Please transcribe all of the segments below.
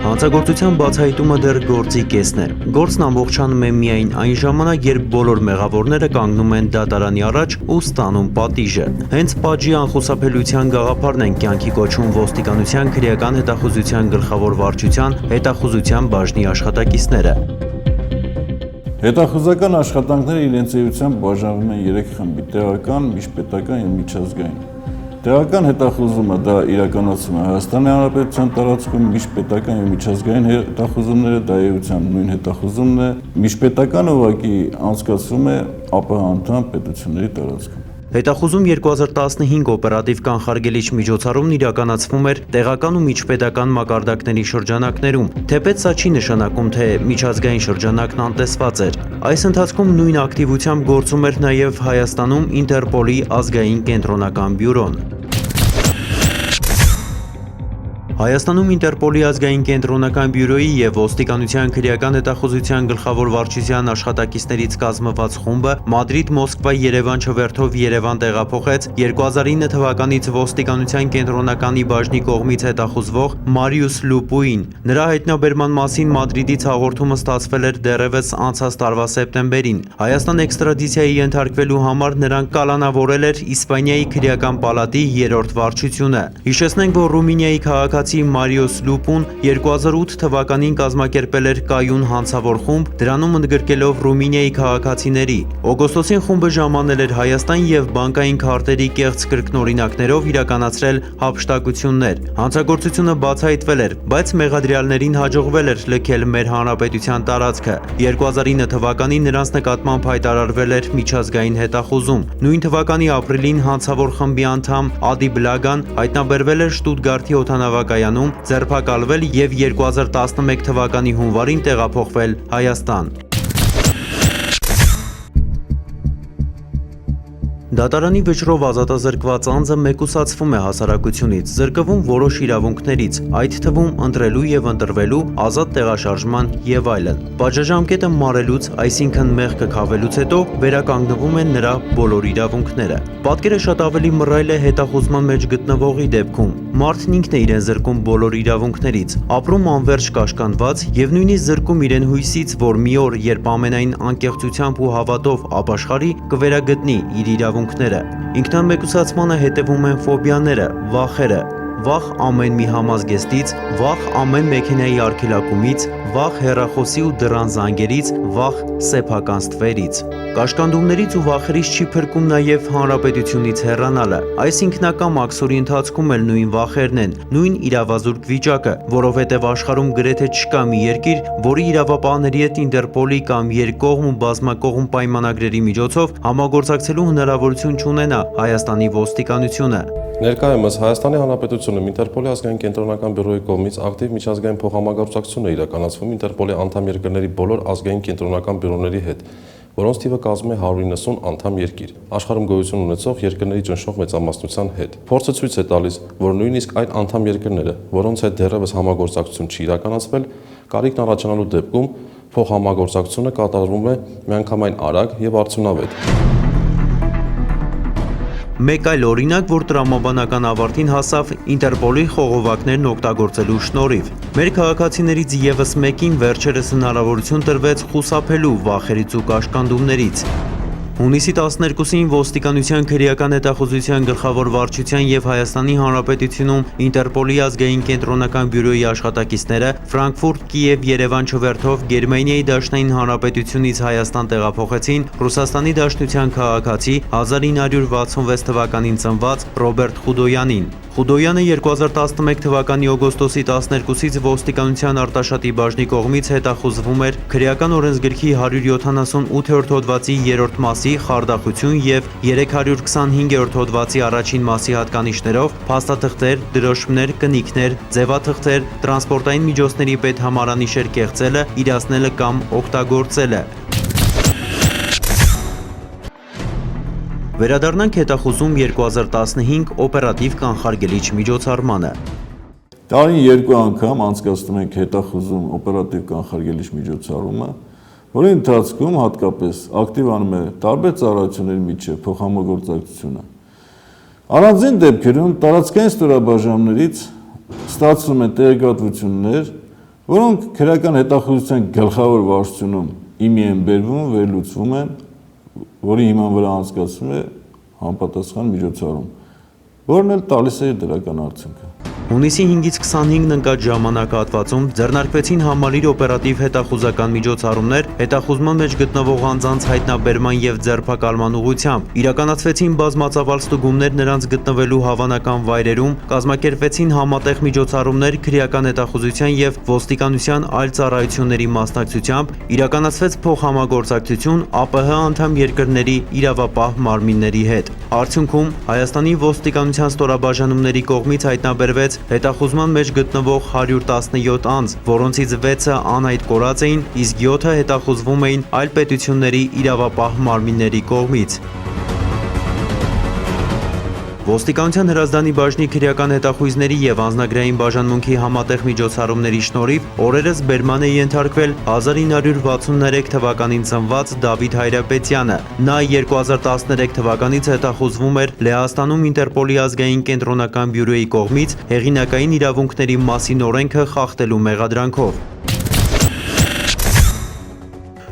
Հանցագործության բացահայտումը դեռ գործի կեսն է։ Գործն ամբողջանում է միայն այն ժամանակ, երբ բոլոր մեղավորները կանգնում են դատարանի առաջ ու ստանում պատիժը։ Հենց պատժի անխուսափելիության գաղափարն են կյանքի կոչում ոստիկանության քրեական հետախուզության գլխավոր վարչության հետախուզության բաժնի աշխատակիցները։ Հետախուզական աշխատանքները իրենց էությամբ բաժանվում են 3 խմբի՝ տեղական, միջպետական եւ միջազգային։ Տեղական հետախուզումը դա իրականացում է Հայաստանի Հանրապետության տարածքում, միջպետական եւ միջազգային հետախուզումները դա էությամբ նույն հետախուզումն է, միջպետականը ուղղակի անցկացվում է ԱՊՀ անդամ պետությունների տարածքում։ Հետախուզում 2015 օպերատիվ կանխարգելիչ միջոցառումն իրականացվում էր տեղական ու միջպետական մակարդակների շրջանակներում, թեպետ սա չի նշանակում, թե միջազգային շրջանակն անտեսված էր։ Այս ընթացքում նույն ակտիվությամբ գործում էր նաև Հայաստանում Ինտերպոլի ազգային կենտրոնական բյուրոն։ Հայաստանում Ինտերպոլի ազգային կենտրոնական բյուրոյի եւ ոստիկանության քրեական հետախուզության գլխավոր վարչության աշխատակիցներից կազմված խումբը Մադրիդ-Մոսկվա-Երևան չվերթով Երևան տեղափոխեց 2009 թվականից ոստիկանության կենտրոնականի բաժնի կողմից հետախուզվող Մարիուս Լուպուին։ Նրա հայտնաբերման մասին Մադրիդից հաղորդումը ստացվել էր դեռևս անցած տարվա սեպտեմբերին։ Հայաստան էքստրադիցիայի ենթարկվելու համար նրան կալանավորել էր Իսպանիայի քրեական պալատի 3-րդ վարչությունը։ Հիշեցնենք, որ Ռումինիայի քաղաքացի Մարիոս Լուպուն 2008 թվականին կազմակերպել էր կայուն հանցավոր խումբ, դրանում ընդգրկելով Ռումինիայի քաղաքացիների։ Օգոստոսին խումբը ժամանել էր Հայաստան եւ բանկային քարտերի կեղծ կրկնօրինակներով իրականացրել հափշտակություններ։ Հանցագործությունը բացահայտվել էր, բայց մեղադրյալներին հաջողվել էր լքել մեր հանրապետության տարածքը։ 2009 թվականին նրանց նկատմամբ հայտարարվել էր միջազգային հետախուզում։ Նույն թվականի ապրիլին հանցավոր խմբի անդամ Ադի Բլագան հայտնաբերվել էր Շտուտգարտի օդանավակայանում, ձերբակալվել եւ 2011 թվականի հունվարին տեղափոխվել Հայաստան։ Դատարանի վճռով ազատազրկված անձը մեկուսացվում է հասարակությունից, զրկվում որոշ իրավունքներից, այդ թվում ընտրելու եւ ընտրվելու, ազատ տեղաշարժման եւ այլն։ Պատժաժամկետը մարելուց, այսինքն մեղքը քավելուց հետո վերականգնվում են նրա բոլոր իրավունքները։ Պատկերը շատ ավելի մռայլ է հետախուզման մեջ գտնվողի դեպքում։ Մարդն ինքն է իրեն զրկում բոլոր իրավունքներից, ապրում անվերջ կաշկանդված եւ նույնիսկ զրկում իրեն հույսից, որ մի օր, երբ ամենայն անկեղծությամբ ու հավատով ապաշխարի, կվերագտնի իր իրավունքները։ Ինքնամեկուսացմանը հետևում են ֆոբիաները, վախերը, վախ ամեն մի համազգեստից, վախ ամեն մեքենայի արգելակումից, վախ հեռախոսի ու դռան զանգերից, վախ սեփական ստվերից։ Կաշկանդումներից ու վախերից չի փրկում նաև հանրապետությունից հեռանալը։ Այս ինքնակամ աքսորի ընթացքում էլ նույն վախերն են, նույն իրավազուրկ վիճակը, որովհետև աշխարհում գրեթե չկա մի երկիր, որի իրավապահների հետ Ինտերպոլի կամ երկկողմ ու բազմակողմ պայմանագրերի միջոցով համագործակցելու հնարավորություն չունենա Հայաստանի ոստիկանությունը։ Ներկայումս Հայաստանի Հանրապետությունում Ինտերպոլի ազգային կենտրոնական բյուրոյի կողմից ակտիվ միջազգային փոխհամագործակցություն է իրականացվում Ինտերպոլի անդամ երկրների բոլոր ազգային կենտրոնական բյուրոների հետ, որոնց թիվը կազմում է 190 անդամ երկիր, աշխարհում գոյություն ունեցող երկրների ճնշող մեծամասնության հետ։ Փորձը ցույց է տալիս, որ նույնիսկ այդ անդամ երկրները, որոնց հետ դեռևս համագործակցություն չի իրականացվել, կարիքն առաջանալու դեպքում փոխհամագործակցությունը կատարվում է միանգամայն արագ եւ արդյունավետ։ Մեկ այլ օրինակ, որ տրամաբանական ավարտին հասավ Ինտերպոլի խողովակներն օգտագործելու շնորհիվ։ Մեր քաղաքացիներից եւս մեկին վերջերս հնարավորություն տրվեց խուսափելու վախերից ու կաշկանդումներից։ Հունիսի 12-ին ոստիկանության քրեական հետախուզության գլխավոր վարչության եւ Հայաստանի Հանրապետությունում Ինտերպոլի ազգային կենտրոնական բյուրոյի աշխատակիցները Ֆրանկֆուրտ, Կիև, Երևան չվերթով Գերմանիայի Դաշնային Հանրապետությունից Հայաստան տեղափոխեցին Ռուսաստանի Դաշնության քաղաքացի 1966 թվականին ծնված Ռոբերտ Խուդոյանին։ Խուդոյանը 2011 թվականի օգոստոսի 12-ից ոստիկանության արտաշատի բաժնի կողմից հետախուզվում էր քրեական օրենսգրքի 178-րդ հոդվածի 3-րդ մասի խարդախություն եւ 325-րդ հոդվածի առաջին մասի հատկանիշներով փաստաթղթեր, դրոշմներ, կնիքներ, ձևաթղթեր, տրանսպորտային միջոցների պետհամարանիշեր կեղծելը, իրացնելը կամ օգտագործելը։ Վերադառնանք հետախուզում 2015 օպերատիվ կանխարգելիչ միջոցառմանը։ Տարին 2 անգամ անցկացնում ենք հետախուզում օպերատիվ կանխարգելիչ միջոցառումը, որի ընթացքում հատկապես ակտիվանում է տարբեր ծառայությունների միջև փոխհամագործակցությունը։ Առանձին դեպքերում տարածքային ստորաբաժանումներից ստացվում են տեղեկատվություններ, որոնք քրեական հետախուզության գլխավոր վարչությունում իմի են բերվում, վերլուծվում են, որի հիման վրա անցկացվում է համապատասխան միջոցառում, որն էլ տալիս է դրական արդյունքը։ Հունիսի 5-ից 25-ն ընկած ժամանակահատվածում ձեռնարկվեցին համալիր օպերատիվ հետախուզական միջոցառումներ հետախուզման մեջ գտնվող անձանց հայտնաբերման և ձերբակալման ուղղությամբ, իրականացվեցին բազմածավալ ստուգումներ նրանց գտնվելու հավանական վայրերում, կազմակերպվեցին համատեղ միջոցառումներ քրեական հետախուզության և ոստիկանության այլ ծառայությունների մասնակցությամբ, իրականացվեց փոխհամագործակցություն ԱՊՀ անդամ երկրների իրավապահ մարմինների հետ։ Արդյունքում Հայաստանի ոստիկանության ստորաբաժանումների կողմից հայտնաբերվեց հետախուզման մեջ գտնվող 117 անձ, որոնցից 6-ը անհայտ կորած էին, իսկ 7-ը հետախուզվում էին այլ պետությունների իրավապահ մարմինների կողմից։ Ոստիկանության հրազդանի բաժնի քրեական հետախույզների և անձնագրային բաժանմունքի համատեղ միջոցառումների շնորհիվ օրերս բերման է ենթարկվել 1963 թվականին ծնված Դավիթ Հայրապետյանը։ Նա 2013 թվականից հետախուզվում էր Լեհաստանում Ինտերպոլի ազգային կենտրոնական բյուրոյի կողմից հեղինակային իրավունքների մասին օրենքը խախտելու մեղադրանքով։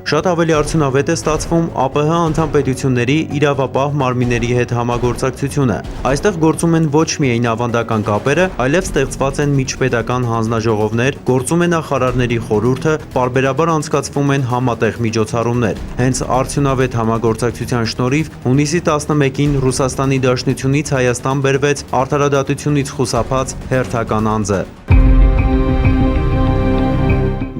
Շատ ավելի արդյունավետ է ստացվում ԱՊՀ անդամ պետությունների իրավապահ մարմինների հետ համագործակցությունը։ Այստեղ գործում են ոչ միայն ավանդական կապերը, այլև ստեղծված են միջպետական հանձնաժողովներ, գործում է նախարարների խորհուրդը, պարբերաբար անցկացվում են համատեղ միջոցառումներ։ Հենց արդյունավետ համագործակցության շնորհիվ հունիսի 11-ին Ռուսաստանի Դաշնությունից Հայաստան բերվեց արդարադատությունից խուսափած հերթական անձը։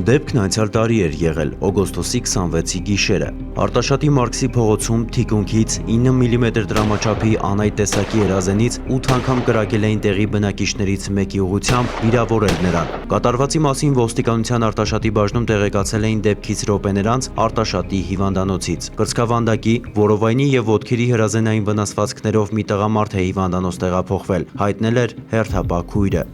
Դեպքն անցյալ տարի էր եղել օգոստոսի 26-ի գիշերը։ Արտաշատի Մարքսի փողոցում թիկունքից 9 մմ դրամաչափի անհայտ տեսակի երազենից 8 անգամ կրակել էին տեղի բնակիչներից մեկի ուղղությամբ, վիրավորել նրան։ Կատարվածի մասին ոստիկանության Արտաշատի բաժնում տեղեկացել էին դեպքից րոպեներ անց Արտաշատի հիվանդանոցից։ Կրծքավանդակի, որովայնի և ոտքերի հրազենային վնասվածքներով մի տղամարդ է հիվանդանոց տեղափոխվել, հայտնել էր հերթապահ քույրը։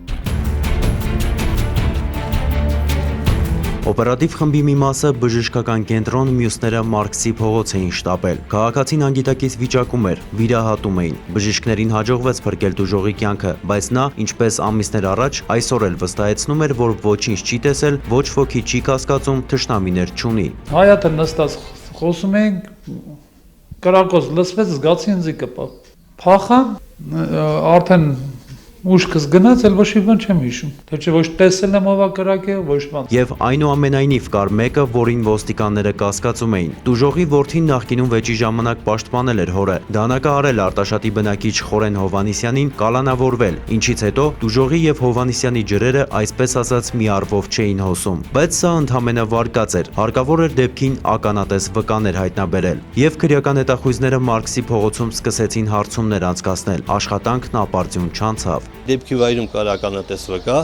Օպերատիվ խմբի մի մասը բժշկական կենտրոն, մյուսները Մարքսի փողոց էին շտապել։ Քաղաքացին անգիտակից վիճակում էր, վիրահատում էին։ Բժիշկներին հաջողվեց փրկել տուժողի կյանքը, բայց նա, ինչպես ամիսներ առաջ, այսօր էլ վստահեցնում էր, որ ոչինչ չի տեսել, ոչ ոքի չի կասկածում, թշնամիներ չունի։ Հայատը նստած խոսում էինք, կրակոց լսվեց, զգացի ինձ կպա։ Փախան, արդեն ուշքս գնաց, էլ ոչ մի բան չեմ հիշում։ Թե չէ ոչ տեսել եմ ով կրակ է, ոչ բան։ Եվ այնուամենայնիվ կար մեկը, որին ոստիկանները կասկածում էին։ Տուժողի որդին նախկինում վեճի ժամանակ պաշտպանել էր հորը։ Դանակահարել Արտաշատի բնակիչ Խորեն Հովհաննիսյանին, կալանավորվել, ինչից հետո տուժողի և Հովհաննիսյանի ջրերը այսպես ասած մի առվով չէին հոսում։ Բայց սա ընդամենը վարկած էր։ Հարկավոր էր դեպքին ականատես վկաներ հայտնաբերել։ Եվ քրեական հետախույզները Մարքսի փողոցում սկսեցին հարցումներ անցկացնել։ Աշխատանքն ապարդյուն չանցավ։ Դեպքի վայրում կար ականատես վկա,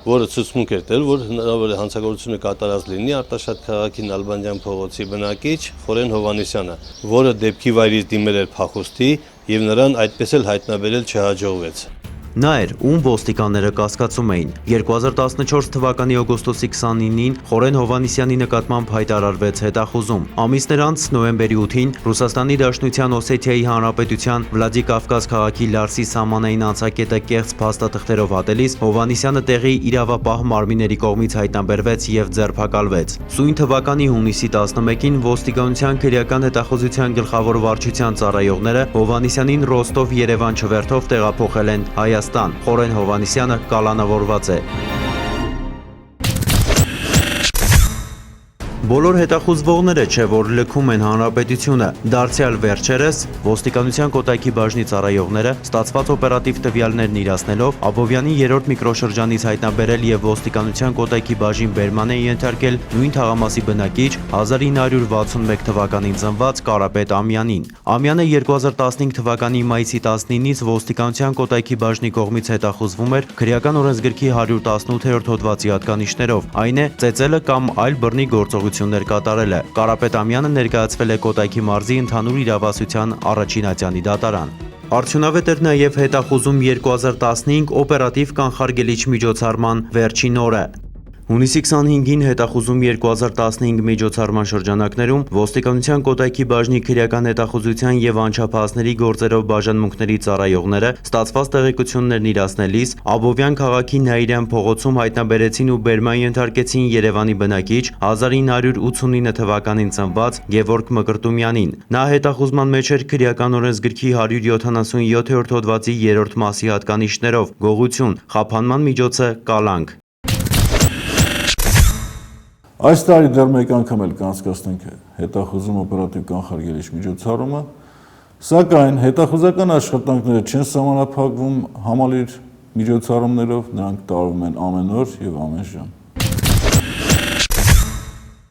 որը ցուցմունք էր տվել, որ հնարավոր է հանցագործությունը կատարած լինի Արտաշատ քաղաքի Նալբանդյան փողոցի բնակիչ Խորեն Հովհաննիսյանը, որը դեպքի վայրից դիմել էր փախուստի եւ նրան այդպես էլ հայտնաբերել չհաջողվեց։ Նա էր, ում ոստիկանները կասկածում էին։ 2014 թվականի օգոստոսի 29-ին Խորեն Հովհաննիսյանի նկատմամբ հայտարարվեց հետախուզում։ Ամիսներ անց նոյեմբերի 8-ին Ռուսաստանի Դաշնության Օսեթիայի Հանրապետության Վլադիկավկազ քաղաքի Լարսի սահմանային անցակետը կեղծ փաստաթղթերով հատելիս Հովհաննիսյանը տեղի իրավապահ մարմինների կողմից հայտնաբերվեց և ձերբակալվեց։ Սույն թվականի հունիսի 11-ին ոստիկանության քրեական հետախուզության գլխավոր վարչության ծառայողները Հովհաննիսյանին Ռոստով-Երևան չվերթով տեղափոխել են Հայաստան։ Խորեն Հովհաննիսյանը կալանավորված է։ Բոլոր հետախուզվողները չէ, որ լքում են հանրապետությունը։ Դարձյալ վերջերս ոստիկանության Կոտայքի բաժնի ծառայողները ստացված օպերատիվ տվյալներն իրացնելով Աբովյանի 3-րդ միկրոշրջանից հայտնաբերել եւ ոստիկանության Կոտայքի բաժին բերման են ենթարկել նույն թաղամասի բնակիչ 1961 թվականին ծնված Կարապետ Ամյանին։ Ամյանը 2015 թվականի մայիսի 19-ից ոստիկանության Կոտայքի բաժնի կողմից հետախուզվում էր քրեական օրենսգրքի 118-րդ հոդվածի հատկանիշներով, այն է ծեծելը կամ այլ բռնի գործողություններ կատարելը։ Կարապետ Ամյանը ներկայացվել է Կոտայքի մարզի ընդհանուր իրավասության առաջին ատյանի դատարան։ Արդյունավետ էր նաև հետախուզում 2015 օպերատիվ կանխարգելիչ միջոցառման վերջին օրը։ Հունիսի 25-ին հետախուզում 2015 միջոցառման շրջանակներում ոստիկանության Կոտայքի բաժնի քրեական հետախուզության եւ անչափահասների գործերով բաժանմունքների ծառայողները ստացված տեղեկություններն իրացնելիս Աբովյան քաղաքի Նաիրյան փողոցում հայտնաբերեցին ու բերման ենթարկեցին Երևանի բնակիչ 1989 թվականին ծնված Գևորգ Մկրտումյանին։ Նա հետախուզման մեջ էր քրեական օրենսգրքի 177-րդ հոդվածի 3-րդ մասի հատկանիշներով՝ գողություն, խափանման միջոցը կալանք։ Այս տարի դեռ մեկ անգամ էլ կանցկացնենք հետախուզում օպերատիվ կանխարգելիչ միջոցառումը, սակայն հետախուզական աշխատանքները չեն սահմանափակվում համալիր միջոցառումներով, նրանք տարվում են ամեն օր եւ ամեն ժամ։